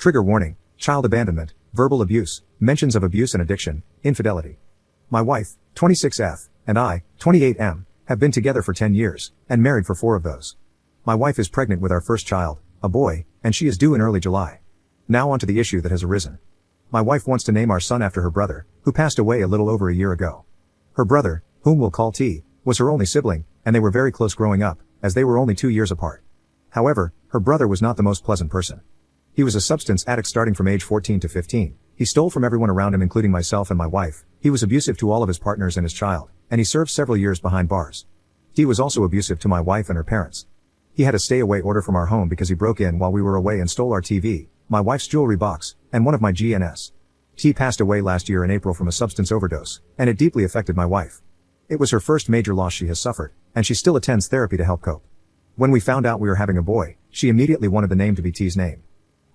Trigger warning: child abandonment, verbal abuse, mentions of abuse and addiction, infidelity. My wife, 26F, and I, 28M, have been together for 10 years, and married for 4 of those. My wife is pregnant with our first child, a boy, and she is due in early July. Now onto the issue that has arisen. My wife wants to name our son after her brother, who passed away a little over a year ago. Her brother, whom we'll call T, was her only sibling, and they were very close growing up, as they were only 2 years apart. However, her brother was not the most pleasant person. He was a substance addict starting from age 14 to 15. He stole from everyone around him, including myself and my wife. He was abusive to all of his partners and his child, and he served several years behind bars. T was also abusive to my wife and her parents. He had a stay-away order from our home because he broke in while we were away and stole our TV, my wife's jewelry box, and one of my GNS. T passed away last year in April from a substance overdose, and it deeply affected my wife. It was her first major loss she has suffered, and she still attends therapy to help cope. When we found out we were having a boy, she immediately wanted the name to be T's name.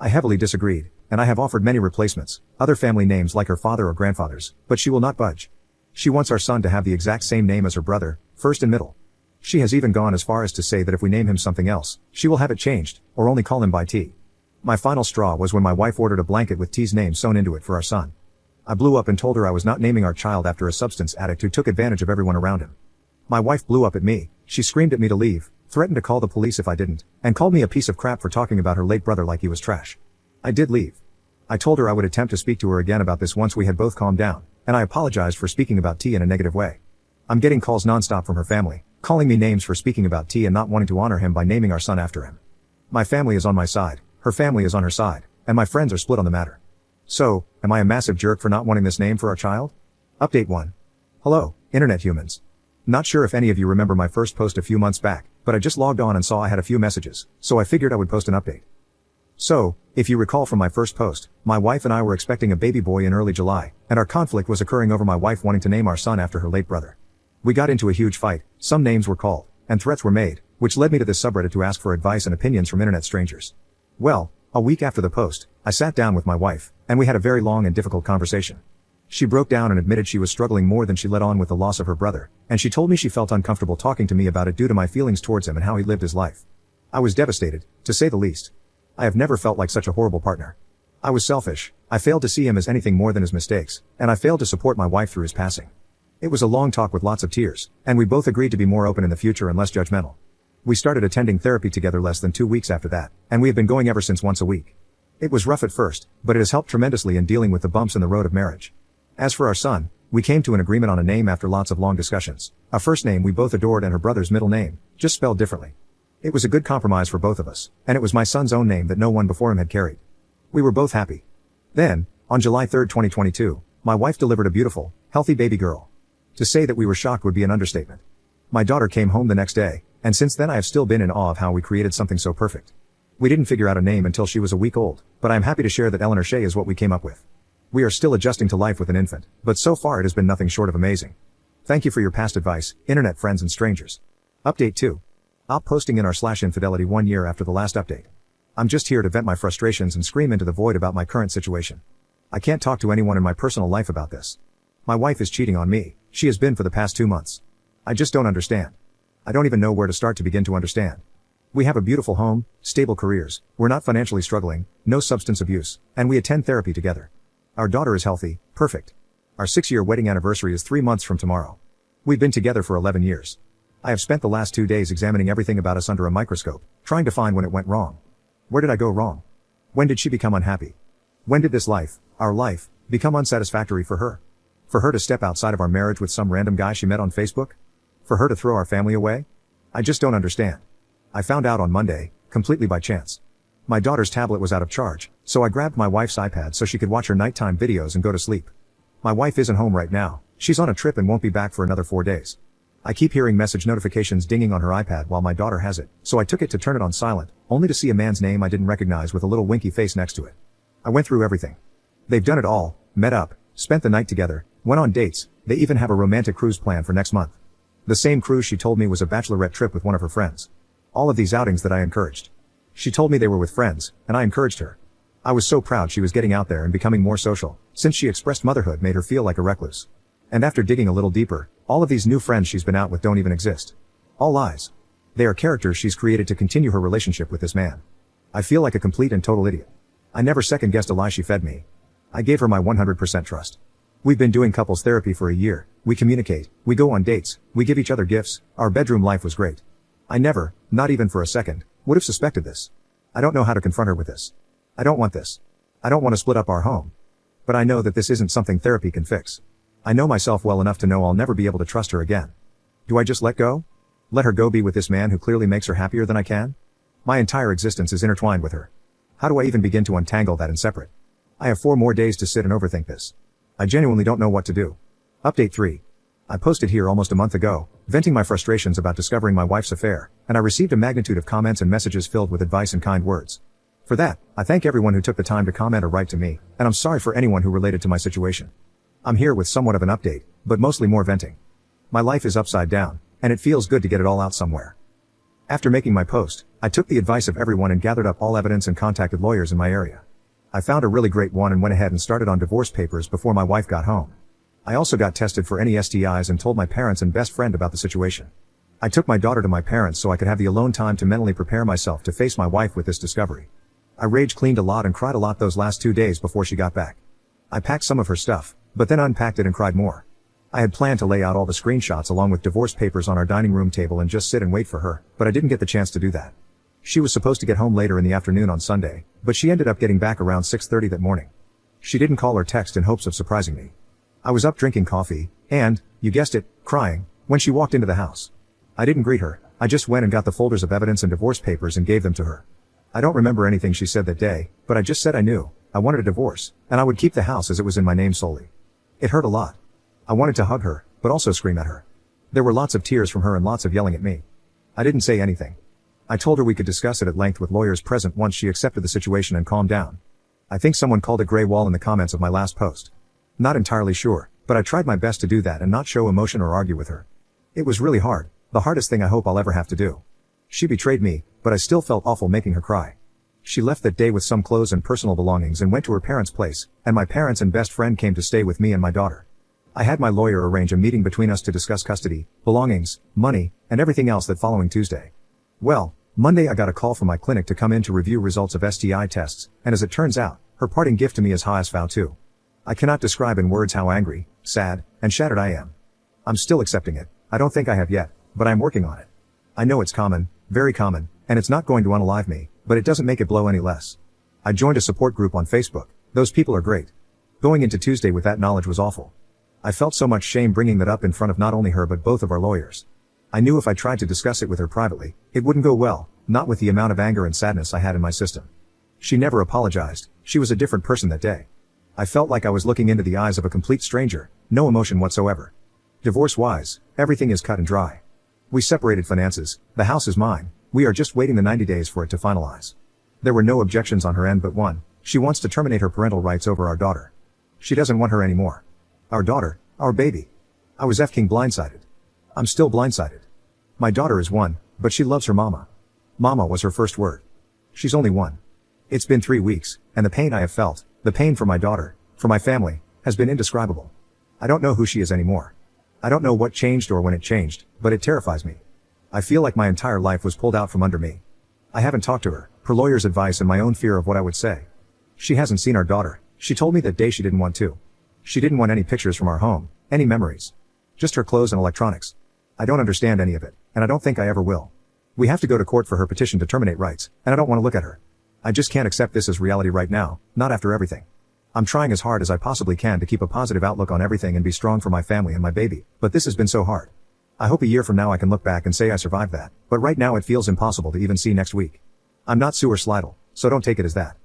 I heavily disagreed, and I have offered many replacements, other family names like her father or grandfather's, but she will not budge. She wants our son to have the exact same name as her brother, first and middle. She has even gone as far as to say that if we name him something else, she will have it changed, or only call him by T. My final straw was when my wife ordered a blanket with T's name sewn into it for our son. I blew up and told her I was not naming our child after a substance addict who took advantage of everyone around him. My wife blew up at me, she screamed at me to leave, threatened to call the police if I didn't, and called me a piece of crap for talking about her late brother like he was trash. I did leave. I told her I would attempt to speak to her again about this once we had both calmed down, and I apologized for speaking about T in a negative way. I'm getting calls nonstop from her family, calling me names for speaking about T and not wanting to honor him by naming our son after him. My family is on my side, her family is on her side, and my friends are split on the matter. So, am I a massive jerk for not wanting this name for our child? Update 1. Hello, internet humans. Not sure if any of you remember my first post a few months back, but I just logged on and saw I had a few messages, so I figured I would post an update. So, if you recall from my first post, my wife and I were expecting a baby boy in early July, and our conflict was occurring over my wife wanting to name our son after her late brother. We got into a huge fight, some names were called, and threats were made, which led me to this subreddit to ask for advice and opinions from internet strangers. Well, a week after the post, I sat down with my wife, and we had a very long and difficult conversation. She broke down and admitted she was struggling more than she let on with the loss of her brother, and she told me she felt uncomfortable talking to me about it due to my feelings towards him and how he lived his life. I was devastated, to say the least. I have never felt like such a horrible partner. I was selfish, I failed to see him as anything more than his mistakes, and I failed to support my wife through his passing. It was a long talk with lots of tears, and we both agreed to be more open in the future and less judgmental. We started attending therapy together less than 2 weeks after that, and we have been going ever since once a week. It was rough at first, but it has helped tremendously in dealing with the bumps in the road of marriage. As for our son, we came to an agreement on a name after lots of long discussions, a first name we both adored and her brother's middle name, just spelled differently. It was a good compromise for both of us, and it was my son's own name that no one before him had carried. We were both happy. Then, on July 3, 2022, my wife delivered a beautiful, healthy baby girl. To say that we were shocked would be an understatement. My daughter came home the next day, and since then I have still been in awe of how we created something so perfect. We didn't figure out a name until she was a week old, but I am happy to share that Eleanor Shea is what we came up with. We are still adjusting to life with an infant, but so far it has been nothing short of amazing. Thank you for your past advice, internet friends and strangers. Update 2. I'll posting in r/infidelity 1 year after the last update. I'm just here to vent my frustrations and scream into the void about my current situation. I can't talk to anyone in my personal life about this. My wife is cheating on me, she has been for the past 2 months. I just don't understand. I don't even know where to start to begin to understand. We have a beautiful home, stable careers, we're not financially struggling, no substance abuse, and we attend therapy together. Our daughter is healthy, perfect. Our 6-year wedding anniversary is 3 months from tomorrow. We've been together for 11 years. I have spent the last 2 days examining everything about us under a microscope, trying to find when it went wrong. Where did I go wrong? When did she become unhappy? When did this life, our life, become unsatisfactory for her? For her to step outside of our marriage with some random guy she met on Facebook? For her to throw our family away? I just don't understand. I found out on Monday, completely by chance. My daughter's tablet was out of charge, so I grabbed my wife's iPad so she could watch her nighttime videos and go to sleep. My wife isn't home right now, she's on a trip and won't be back for another 4 days. I keep hearing message notifications dinging on her iPad while my daughter has it, so I took it to turn it on silent, only to see a man's name I didn't recognize with a little winky face next to it. I went through everything. They've done it all, met up, spent the night together, went on dates, they even have a romantic cruise planned for next month. The same cruise she told me was a bachelorette trip with one of her friends. All of these outings that I encouraged. She told me they were with friends, and I encouraged her. I was so proud she was getting out there and becoming more social, since she expressed motherhood made her feel like a recluse. And after digging a little deeper, all of these new friends she's been out with don't even exist. All lies. They are characters she's created to continue her relationship with this man. I feel like a complete and total idiot. I never second guessed a lie she fed me. I gave her my 100% trust. We've been doing couples therapy for a year, we communicate, we go on dates, we give each other gifts, our bedroom life was great. I never, not even for a second, would have suspected this. I don't know how to confront her with this. I don't want this. I don't want to split up our home. But I know that this isn't something therapy can fix. I know myself well enough to know I'll never be able to trust her again. Do I just let go? Let her go be with this man who clearly makes her happier than I can? My entire existence is intertwined with her. How do I even begin to untangle that and separate? I have 4 more days to sit and overthink this. I genuinely don't know what to do. Update 3. I posted here almost a month ago, venting my frustrations about discovering my wife's affair, and I received a magnitude of comments and messages filled with advice and kind words. For that, I thank everyone who took the time to comment or write to me, and I'm sorry for anyone who related to my situation. I'm here with somewhat of an update, but mostly more venting. My life is upside down, and it feels good to get it all out somewhere. After making my post, I took the advice of everyone and gathered up all evidence and contacted lawyers in my area. I found a really great one and went ahead and started on divorce papers before my wife got home. I also got tested for any STIs and told my parents and best friend about the situation. I took my daughter to my parents so I could have the alone time to mentally prepare myself to face my wife with this discovery. I rage cleaned a lot and cried a lot those last 2 days before she got back. I packed some of her stuff, but then unpacked it and cried more. I had planned to lay out all the screenshots along with divorce papers on our dining room table and just sit and wait for her, but I didn't get the chance to do that. She was supposed to get home later in the afternoon on Sunday, but she ended up getting back around 6:30 that morning. She didn't call or text in hopes of surprising me. I was up drinking coffee, and, you guessed it, crying, when she walked into the house. I didn't greet her, I just went and got the folders of evidence and divorce papers and gave them to her. I don't remember anything she said that day, but I just said I knew, I wanted a divorce, and I would keep the house as it was in my name solely. It hurt a lot. I wanted to hug her, but also scream at her. There were lots of tears from her and lots of yelling at me. I didn't say anything. I told her we could discuss it at length with lawyers present once she accepted the situation and calmed down. I think someone called it gray wall in the comments of my last post. Not entirely sure, but I tried my best to do that and not show emotion or argue with her. It was really hard, the hardest thing I hope I'll ever have to do. She betrayed me, but I still felt awful making her cry. She left that day with some clothes and personal belongings and went to her parents' place, and my parents and best friend came to stay with me and my daughter. I had my lawyer arrange a meeting between us to discuss custody, belongings, money, and everything else that following Tuesday. Well, Monday I got a call from my clinic to come in to review results of STI tests, and as it turns out, her parting gift to me is high as foul too. I cannot describe in words how angry, sad, and shattered I am. I'm still accepting it. I don't think I have yet, but I'm working on it. I know it's common, very common, and it's not going to unalive me, but it doesn't make it blow any less. I joined a support group on Facebook. Those people are great. Going into Tuesday with that knowledge was awful. I felt so much shame bringing that up in front of not only her but both of our lawyers. I knew if I tried to discuss it with her privately, it wouldn't go well, not with the amount of anger and sadness I had in my system. She never apologized, she was a different person that day. I felt like I was looking into the eyes of a complete stranger, no emotion whatsoever. Divorce-wise, everything is cut and dry. We separated finances, the house is mine, we are just waiting the 90 days for it to finalize. There were no objections on her end but one, she wants to terminate her parental rights over our daughter. She doesn't want her anymore. Our daughter, our baby. I was f***ing blindsided. I'm still blindsided. My daughter is 1, but she loves her mama. Mama was her first word. She's only 1. It's been 3 weeks, and the pain I have felt, the pain for my daughter, for my family, has been indescribable. I don't know who she is anymore. I don't know what changed or when it changed, but it terrifies me. I feel like my entire life was pulled out from under me. I haven't talked to her, her lawyer's advice and my own fear of what I would say. She hasn't seen our daughter, she told me that day she didn't want to. She didn't want any pictures from our home, any memories. Just her clothes and electronics. I don't understand any of it, and I don't think I ever will. We have to go to court for her petition to terminate rights, and I don't want to look at her. I just can't accept this as reality right now, not after everything. I'm trying as hard as I possibly can to keep a positive outlook on everything and be strong for my family and my baby, but this has been so hard. I hope a year from now I can look back and say I survived that, but right now it feels impossible to even see next week. I'm not suicidal, so don't take it as that.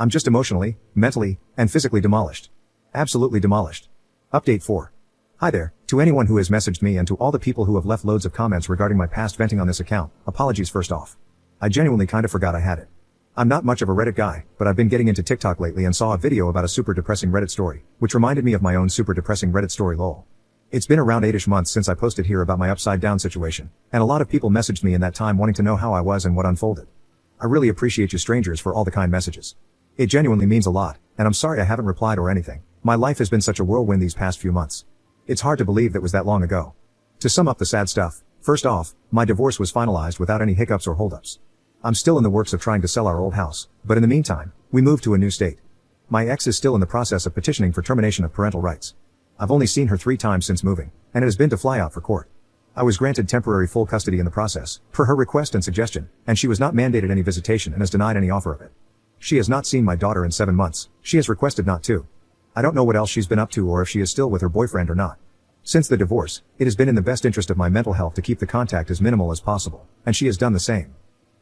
I'm just emotionally, mentally, and physically demolished. Absolutely demolished. Update 4. Hi there, to anyone who has messaged me and to all the people who have left loads of comments regarding my past venting on this account, apologies first off. I genuinely kinda forgot I had it. I'm not much of a Reddit guy, but I've been getting into TikTok lately and saw a video about a super depressing Reddit story, which reminded me of my own super depressing Reddit story lol. It's been around 8ish months since I posted here about my upside down situation, and a lot of people messaged me in that time wanting to know how I was and what unfolded. I really appreciate you strangers for all the kind messages. It genuinely means a lot, and I'm sorry I haven't replied or anything. My life has been such a whirlwind these past few months. It's hard to believe that was that long ago. To sum up the sad stuff, first off, my divorce was finalized without any hiccups or holdups. I'm still in the works of trying to sell our old house, but in the meantime, we moved to a new state. My ex is still in the process of petitioning for termination of parental rights. I've only seen her 3 times since moving, and it has been to fly out for court. I was granted temporary full custody in the process, per her request and suggestion, and she was not mandated any visitation and has denied any offer of it. She has not seen my daughter in 7 months, she has requested not to. I don't know what else she's been up to or if she is still with her boyfriend or not. Since the divorce, it has been in the best interest of my mental health to keep the contact as minimal as possible, and she has done the same.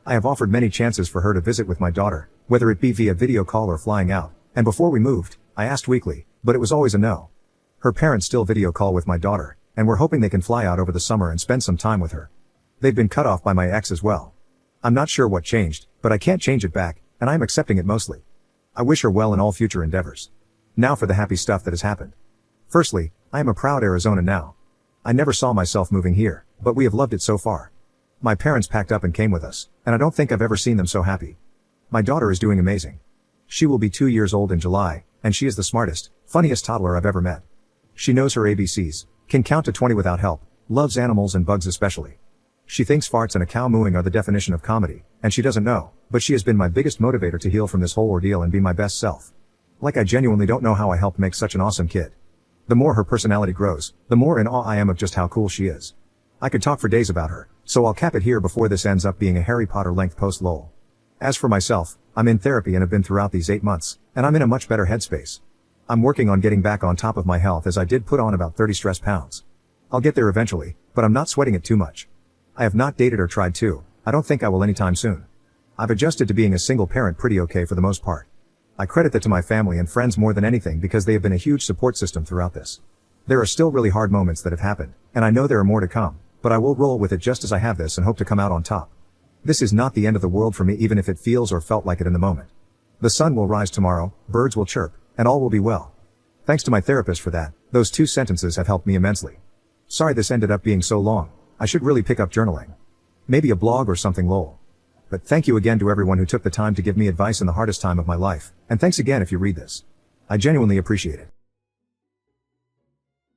I have offered many chances for her to visit with my daughter, whether it be via video call or flying out, and before we moved, I asked weekly, but it was always a no. Her parents still video call with my daughter, and we're hoping they can fly out over the summer and spend some time with her. They've been cut off by my ex as well. I'm not sure what changed, but I can't change it back, and I'm accepting it mostly. I wish her well in all future endeavors. Now for the happy stuff that has happened. Firstly, I am a proud Arizonan now. I never saw myself moving here, but we have loved it so far. My parents packed up and came with us, and I don't think I've ever seen them so happy. My daughter is doing amazing. She will be 2 years old in July, and she is the smartest, funniest toddler I've ever met. She knows her ABCs, can count to 20 without help, loves animals and bugs especially. She thinks farts and a cow mooing are the definition of comedy, and she doesn't know, but she has been my biggest motivator to heal from this whole ordeal and be my best self. Like I genuinely don't know how I helped make such an awesome kid. The more her personality grows, the more in awe I am of just how cool she is. I could talk for days about her, so I'll cap it here before this ends up being a Harry Potter length post lol. As for myself, I'm in therapy and have been throughout these 8 months, and I'm in a much better headspace. I'm working on getting back on top of my health as I did put on about 30 stress pounds. I'll get there eventually, but I'm not sweating it too much. I have not dated or tried to, I don't think I will anytime soon. I've adjusted to being a single parent pretty okay for the most part. I credit that to my family and friends more than anything because they have been a huge support system throughout this. There are still really hard moments that have happened, and I know there are more to come, but I will roll with it just as I have this and hope to come out on top. This is not the end of the world for me even if it feels or felt like it in the moment. The sun will rise tomorrow, birds will chirp, and all will be well. Thanks to my therapist for that, those 2 sentences have helped me immensely. Sorry this ended up being so long, I should really pick up journaling. Maybe a blog or something lol. But thank you again to everyone who took the time to give me advice in the hardest time of my life, and thanks again if you read this. I genuinely appreciate it.